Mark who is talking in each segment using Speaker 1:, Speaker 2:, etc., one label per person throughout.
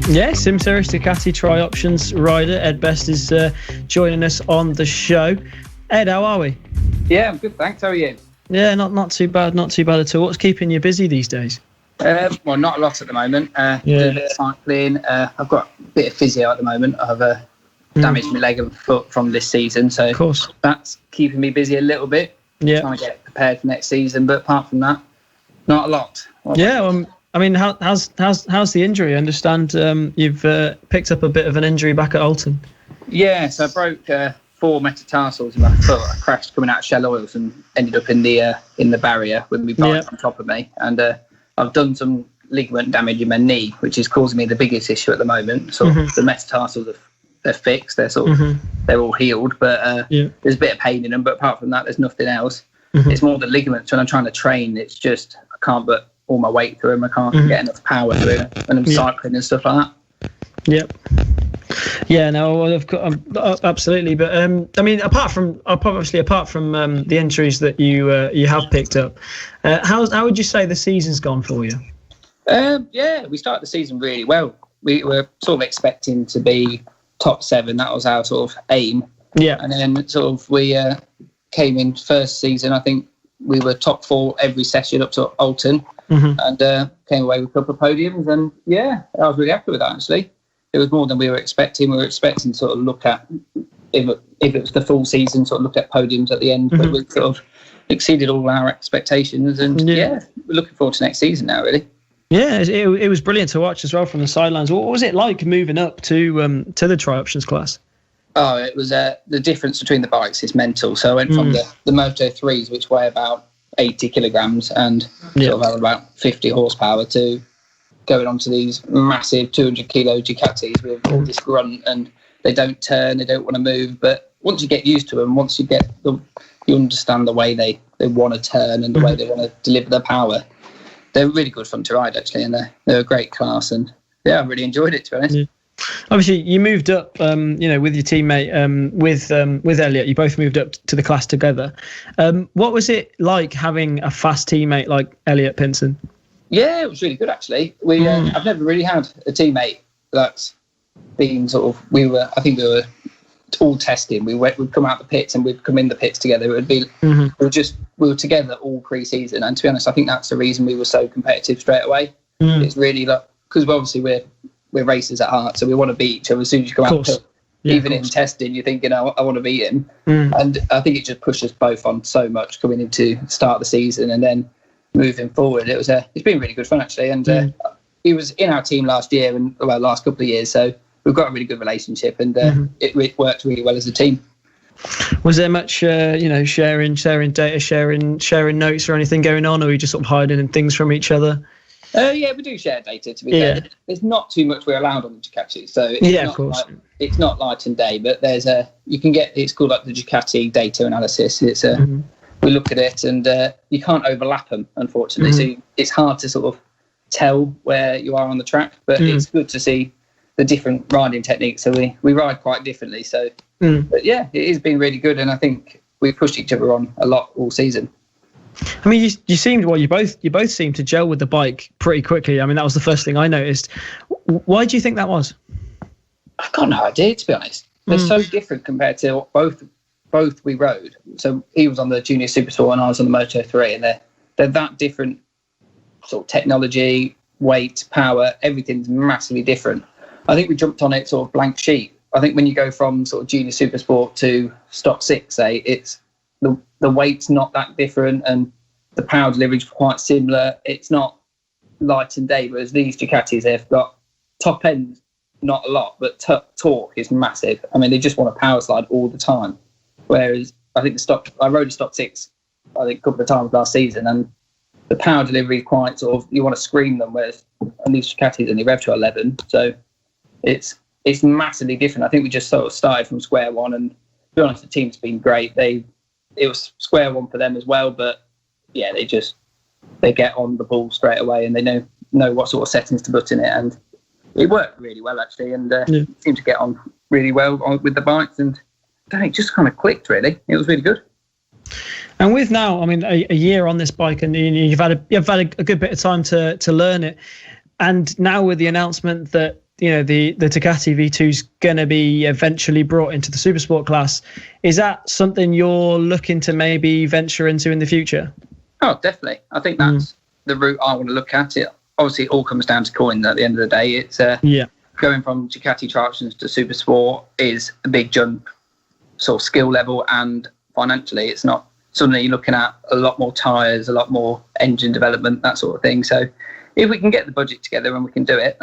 Speaker 1: Yeah, Sim Series Ducati Tri-Options rider Ed Best is joining us on the show. Ed, how are we?
Speaker 2: Yeah, I'm good, thanks. How are you?
Speaker 1: Yeah, not too bad at all. What's keeping you busy these days?
Speaker 2: Well, not a lot at the moment. Do a bit of cycling. I've got a bit of physio at the moment. I've damaged my leg and foot from this season, so
Speaker 1: of course
Speaker 2: that's keeping me busy a little bit.
Speaker 1: Yeah,
Speaker 2: trying to get prepared for next season. But apart from that, not a lot.
Speaker 1: I mean, how's the injury? I understand you've picked up a bit of an injury back at Alton.
Speaker 2: Yeah, so I broke 4 metatarsals in my foot. I crashed coming out of Shell Oils and ended up in the barrier with my bike on top of me. And I've done some ligament damage in my knee, which is causing me the biggest issue at the moment. So the metatarsals they're fixed. They're they're all healed, but there's a bit of pain in them. But apart from that, there's nothing else. It's more the ligaments. When I'm trying to train, it's just I can't put all my weight through them. I can't get enough power through them when I'm cycling and stuff like that.
Speaker 1: Yep. Yeah, no, I've got, absolutely. But I mean, apart from the injuries that you have picked up, how would you say the season's gone for you?
Speaker 2: Yeah, we started the season really well. We were sort of expecting to be top 7. That was our sort of aim.
Speaker 1: Yeah.
Speaker 2: And then sort of we came in first season. I think we were top 4 every session up to Alton, and came away with a couple of podiums. And yeah, I was really happy with that actually. It was more than we were expecting. We were expecting to sort of look at, if it was the full season, sort of look at podiums at the end, but we sort of exceeded all our expectations. And we're looking forward to next season now, really.
Speaker 1: Yeah, it was brilliant to watch as well from the sidelines. What was it like moving up to the Tri-Options class?
Speaker 2: Oh, it was the difference between the bikes is mental. So I went from the Moto 3s, which weigh about 80 kilograms and sort of have about 50 horsepower, to going on to these massive 200 kilo Ducatis with all this grunt, and they don't turn, they don't want to move. But once you get used to them, once you understand the way they want to turn and the way they want to deliver their power, they're really good fun to ride actually, and they're a great class. And yeah, I really enjoyed it, to be honest. Yeah.
Speaker 1: Obviously, you moved up, with your teammate, with Elliot. You both moved up to the class together. What was it like having a fast teammate like Elliot Pinson?
Speaker 2: Yeah, it was really good actually. I've never really had a teammate that's been sort of. I think we were all testing. We'd come out the pits and we'd come in the pits together. It would be we were together all pre-season. And to be honest, I think that's the reason we were so competitive straight away. It's really like, because obviously we're racers at heart, so we want to beat each other as soon as you come out the pit. Even in testing, you're thinking, I want to beat him. And I think it just pushed us both on so much coming into the start of the season, and then moving forward, it's been really good fun actually. And he was in our team last year and last couple of years, so we've got a really good relationship, and it worked really well as a team.
Speaker 1: Was there much sharing data, sharing notes or anything going on, or were you just sort of hiding things from each other?
Speaker 2: Yeah, we do share data, to be fair. There's not too much we're allowed on the Ducati, so
Speaker 1: of course.
Speaker 2: It's not light and day, but it's called like the Ducati data analysis. It's we look at it, and you can't overlap them, unfortunately. So it's hard to sort of tell where you are on the track, but it's good to see the different riding techniques. So we ride quite differently. So, but yeah, it has been really good, and I think we pushed each other on a lot all season.
Speaker 1: I mean, you both seemed to gel with the bike pretty quickly. I mean, that was the first thing I noticed. Why do you think that was?
Speaker 2: I've got no idea, to be honest. They're so different compared to both we rode. So he was on the Junior Super Sport and I was on the Moto 3, and they're that different sort of technology, weight, power, everything's massively different. I think we jumped on it sort of blank sheet. I think when you go from sort of Junior Super Sport to Stock 6, say, it's the weight's not that different and the power delivery is quite similar. It's not light and day, whereas these Ducatis, they've got top end, not a lot, but torque is massive. I mean, they just want to power slide all the time. Whereas I think I rode a Stock 6, I think a couple of times last season, and the power delivery is quite sort of, you want to scream them, whereas on these Ducatis only rev to 11. So it's massively different. I think we just sort of started from square one, and to be honest, the team's been great. It was square one for them as well, but yeah, they get on the ball straight away, and they know what sort of settings to put in it, and it worked really well actually, and seemed to get on really well with the bikes, and it just kind of clicked really. It was really good.
Speaker 1: And with now, I mean, a year on this bike, and you've had a good bit of time to learn it, and now with the announcement that the Ducati V2 is going to be eventually brought into the Supersport class. Is that something you're looking to maybe venture into in the future?
Speaker 2: Oh, definitely. I think that's the route I want to look at. It obviously it all comes down to coins at the end of the day. It's going from Ducati Tri-Options to Supersport is a big jump, sort of skill level and financially. It's not suddenly you're looking at a lot more tyres, a lot more engine development, that sort of thing. So if we can get the budget together and we can do it,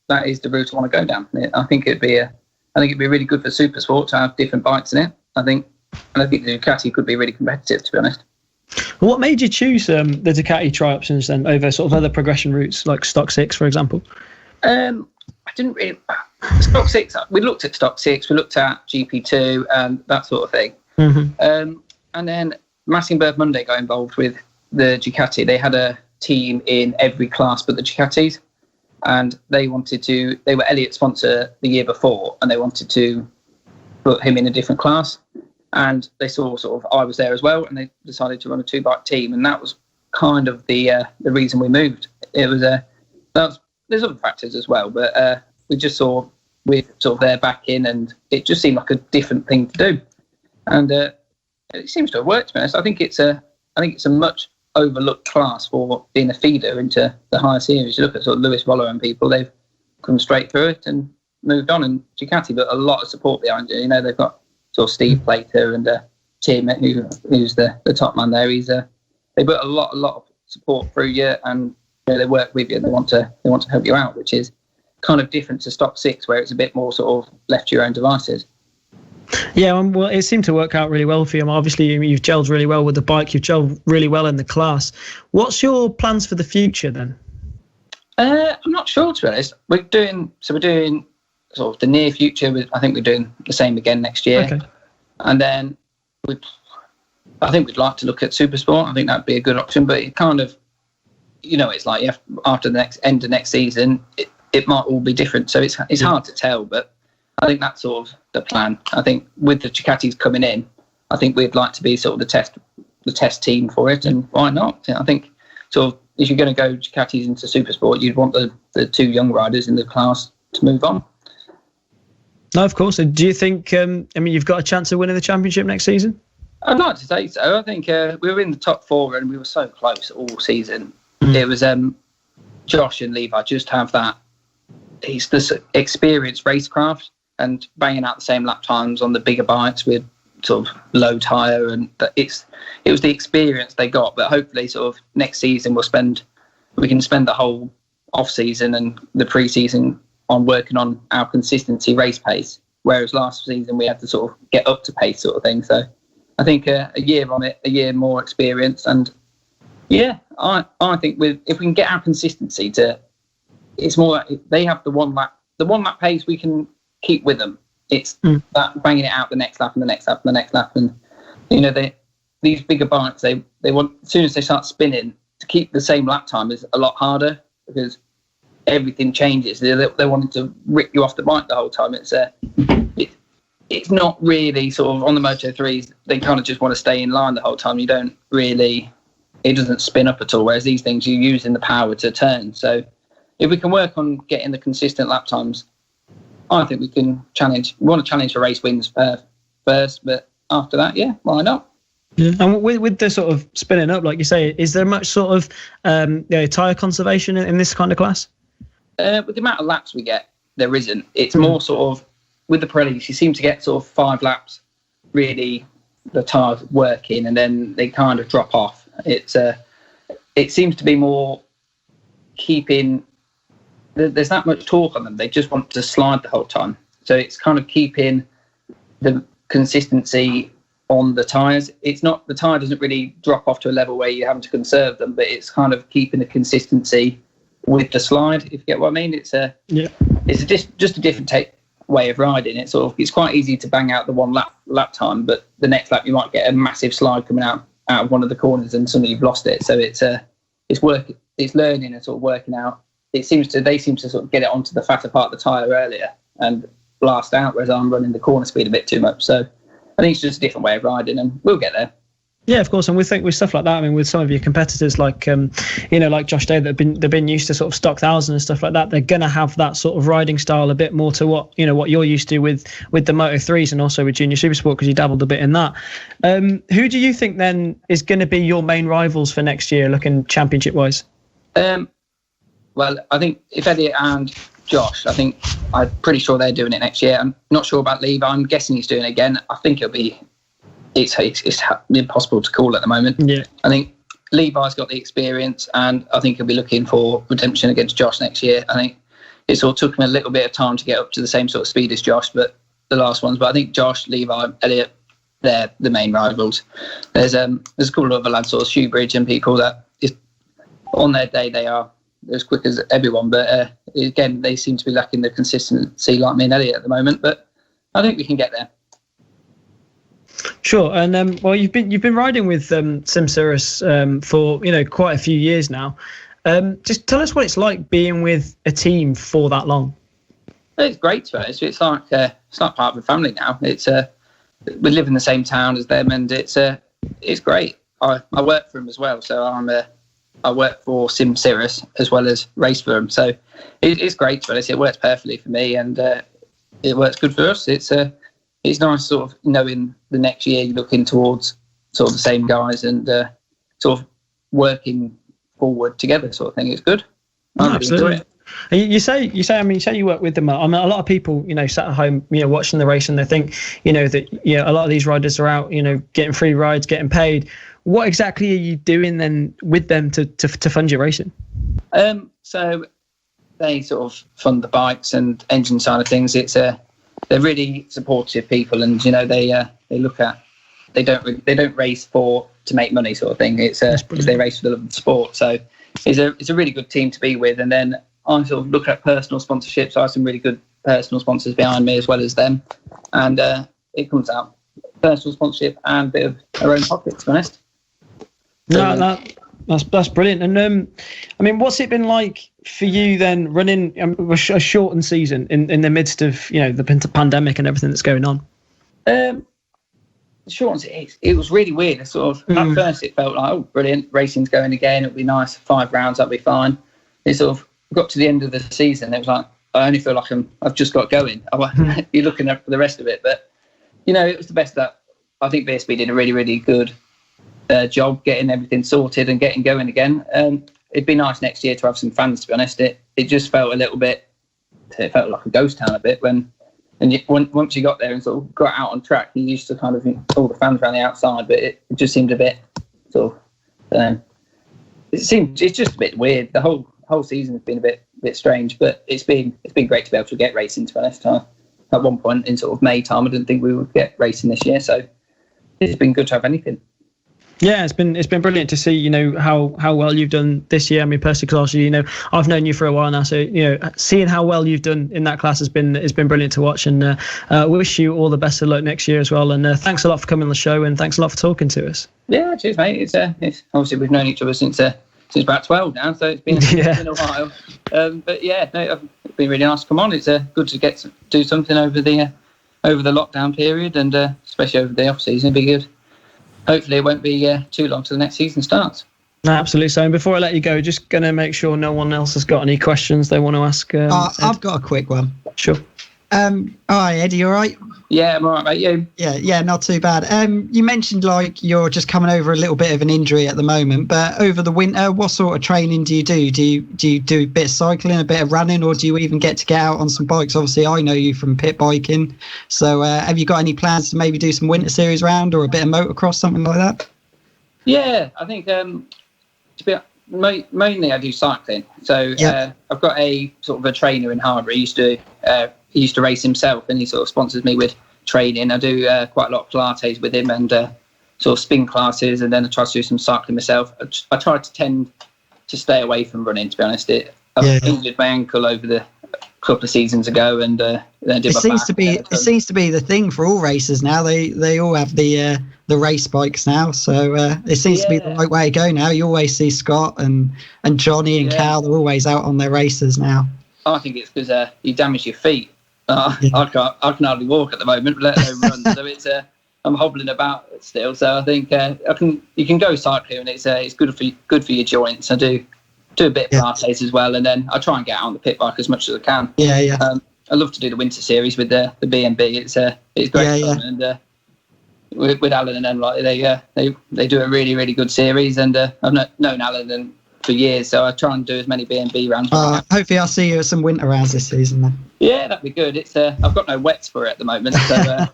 Speaker 2: that is the route I want to go down. I think it'd be really good for Supersport to have different bikes in it. I think the Ducati could be really competitive, to be honest.
Speaker 1: What made you choose the Ducati Tri-Options then over sort of other progression routes like Stock 6, for example?
Speaker 2: I didn't really Stock 6. We looked at Stock 6, we looked at GP2 and that sort of thing. Mm-hmm. And then Massenburg Monday got involved with the Ducati. They had a team in every class but the Ducatis. And they were Elliott's sponsor the year before, and they wanted to put him in a different class. And they saw I was there as well, and they decided to run a 2-bike team, and that was kind of the reason we moved. It was there's other factors as well, but we just saw with sort of their backing, and it just seemed like a different thing to do, and it seems to have worked. To be honest, I think it's a much overlooked class for being a feeder into the higher series. You look at sort of Lewis Roller and people, they've come straight through it and moved on, and Ducati but a lot of support behind it. They've got sort of Steve Plater and Tim, who's the top man there. They put a lot of support through you, and they work with you. They want to help you out, which is kind of different to Stock 6, where it's a bit more sort of left to your own devices.
Speaker 1: Yeah, well, it seemed to work out really well for you. Obviously, you've gelled really well with the bike. You've gelled really well in the class. What's your plans for the future then?
Speaker 2: I'm not sure, to be honest. We're doing sort of the near future. I think we're doing the same again next year. Okay. And then I think we'd like to look at Supersport. I think that'd be a good option. But it kind of, it's like after the end of next season, it might all be different. So it's hard to tell, but I think that's sort of the plan. I think with the Ducatis coming in, I think we'd like to be sort of the test team for it, and why not? I think sort of if you're going to go Ducatis into Supersport, you'd want the 2 young riders in the class to move on.
Speaker 1: No, of course. Do you think, you've got a chance of winning the championship next season?
Speaker 2: I'd like to say so. I think we were in the top 4 and we were so close all season. It was Josh and Levi just have that. He's this experienced racecraft and banging out the same lap times on the bigger bikes with sort of low tyre, and it was the experience they got. But hopefully sort of next season we can spend the whole off season and the pre-season on working on our consistency race pace, whereas last season we had to sort of get up to pace sort of thing. So I think a year on it, a year more experience, and I think if we can get our consistency to, it's more they have the one lap pace, we can keep with them. It's that banging it out the next lap and the next lap and the next lap, and these bigger bikes they want, as soon as they start spinning, to keep the same lap time is a lot harder because everything changes. They wanted to rip you off the bike the whole time. It's not really sort of on the Moto3s. They kind of just want to stay in line the whole time. You don't really, it doesn't spin up at all. Whereas these things, you're using the power to turn. So if we can work on getting the consistent lap times, I think we can challenge. We want to challenge for race wins first, but after that, why not?
Speaker 1: Yeah. And with the sort of spinning up, like you say, is there much sort of tyre conservation in this kind of class?
Speaker 2: With the amount of laps we get, there isn't. It's more sort of, with the Pirellis, you seem to get sort of 5 laps, really, the tyres working, and then they kind of drop off. It seems to be more keeping, there's that much torque on them. They just want to slide the whole time. So it's kind of keeping the consistency on the tyres. It's not, the tyre doesn't really drop off to a level where you're having to conserve them, but it's kind of keeping the consistency with the slide, if you get what I mean. It's just a different way of riding. It's quite easy to bang out the one lap time, but the next lap you might get a massive slide coming out of one of the corners and suddenly you've lost it. So it's learning and sort of working out. They seem to sort of get it onto the fatter part of the tyre earlier and blast out, whereas I'm running the corner speed a bit too much. So I think it's just a different way of riding, and we'll get there.
Speaker 1: Yeah, of course, and we think with stuff like that. I mean, with some of your competitors, like like Josh Day, they've been used to sort of stock 1,000 and stuff like that. They're gonna have that sort of riding style a bit more to what you're used to with the Moto3s and also with Junior Supersport, because you dabbled a bit in that. Who do you think then is going to be your main rivals for next year, looking championship wise?
Speaker 2: Well, I think if Elliot and Josh, I'm pretty sure they're doing it next year. I'm not sure about Levi. I'm guessing he's doing it again. I think it's impossible to call at the moment.
Speaker 1: Yeah.
Speaker 2: I think Levi's got the experience, and I think he'll be looking for redemption against Josh next year. I think it sort of took him a little bit of time to get up to the same sort of speed as Josh, but the last ones. But I think Josh, Levi, Elliot, they're the main rivals. There's a couple of other lads, sort of Shoebridge and people that on their day they are as quick as everyone, but again they seem to be lacking the consistency like me and Elliot at the moment. But I think we can get there.
Speaker 1: Sure, and well, you've been riding with SimCirrus for quite a few years now. Just tell us what it's like being with a team for that long.
Speaker 2: It's great to us. It's like part of the family now. It's we live in the same town as them, and it's great. I work for them as well, so I work for SimCirrus as well as race for them. So it's great to us. It works perfectly for me, and it works good for us. It's nice sort of knowing the next year you're looking towards sort of the same guys and sort of working forward together sort of thing. It's good. I really enjoy it.
Speaker 1: You say you work with them. I mean, a lot of people, sat at home, watching the race, and they think, that a lot of these riders are out, getting free rides, getting paid. What exactly are you doing then with them to fund your racing?
Speaker 2: So they sort of fund the bikes and engine side of things. They're really supportive people, and they look at they don't race to make money sort of thing. It's they race for the love of the sport. So it's a really good team to be with. And then I sort of look at personal sponsorships. I have some really good personal sponsors behind me as well as them, and it comes out personal sponsorship and a bit of our own pocket, to be honest.
Speaker 1: No, that's brilliant. And I mean, what's it been like for you then running a shortened season in the midst of the pandemic and everything that's going on?
Speaker 2: Shortened, it was really weird. At first it felt like, oh, brilliant, racing's going again. It'll be nice. 5 rounds, that'll be fine. It sort of got to the end of the season. It was like I only feel like I've just got going. I won't be looking up for the rest of it. But it was the best that I think BSB did a really, really good job getting everything sorted and getting going again. It'd be nice next year to have some fans, to be honest. It just felt a little bit, it felt like a ghost town a bit once you got there and sort of got out on track. You used to kind of all the fans around the outside, but it just seemed a bit sort of it's just a bit weird. The whole season's been a bit strange, but it's been great to be able to get racing, to be honest. At one point in sort of May time, I didn't think we would get racing this year, so it's been good to have anything.
Speaker 1: Yeah, it's been brilliant to see, how well you've done this year. I mean, personally, class, I've known you for a while now, so seeing how well you've done in that class has been brilliant to watch. And wish you all the best of luck next year as well. And thanks a lot for coming on the show, and thanks a lot for talking to us. Yeah,
Speaker 2: cheers, mate. It's obviously we've known each other since about 12 now, so it's been a while. But yeah, no, it's been really nice to come on. It's good to do something over the lockdown period, and especially over the off season. It'd be good. Hopefully it won't be too long till the next season starts.
Speaker 1: No, absolutely. So before I let you go, just going to make sure no one else has got any questions they want to ask.
Speaker 3: I've got a quick one.
Speaker 1: Sure.
Speaker 3: Hi, Eddie, you all right?
Speaker 2: Yeah, I'm all right, mate. You?
Speaker 3: Yeah, not too bad. You mentioned you're just coming over a little bit of an injury at the moment, but over the winter, what sort of training do you do? Do you do a bit of cycling, a bit of running, or do you even get out on some bikes? Obviously, I know you from pit biking, so have you got any plans to maybe do some winter series round or a bit of motocross, something like that?
Speaker 2: Yeah, I think mainly I do cycling. So I've got a sort of a trainer in Harbury. He used to race himself, and he sort of sponsors me with training. I do quite a lot of Pilates with him, and sort of spin classes, and then I try to do some cycling myself. I try to tend to stay away from running, to be honest. I injured my ankle over the couple of seasons ago, and then I did my back.
Speaker 3: It seems to be the thing for all racers now. They all have the race bikes now, so it seems to be the right way to go now. You always see Scott and Johnny and Cal. They're always out on their races now.
Speaker 2: I think it's because you damage your feet. I can hardly walk at the moment, let alone run. So I'm hobbling about still. So I think you can go cycling, and it's good for your joints. I do a bit of Pilates as well, and then I try and get out on the pit bike as much as I can. I love to do the winter series with the BSB. It's great fun, and with Alan and them, like they do a really, really good series, and I've known Alan for years, so I try and do as many BSB rounds.
Speaker 3: Hopefully I'll see you at some winter rounds this season then.
Speaker 2: Yeah, that'd be good. I've got no wets for it at the moment, so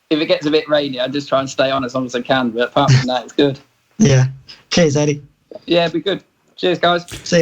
Speaker 2: if it gets a bit rainy, I just try and stay on as long as I can. But apart from that, it's good.
Speaker 3: Yeah. Cheers, Eddie.
Speaker 2: Yeah, it'd be good. Cheers, guys.
Speaker 3: See you.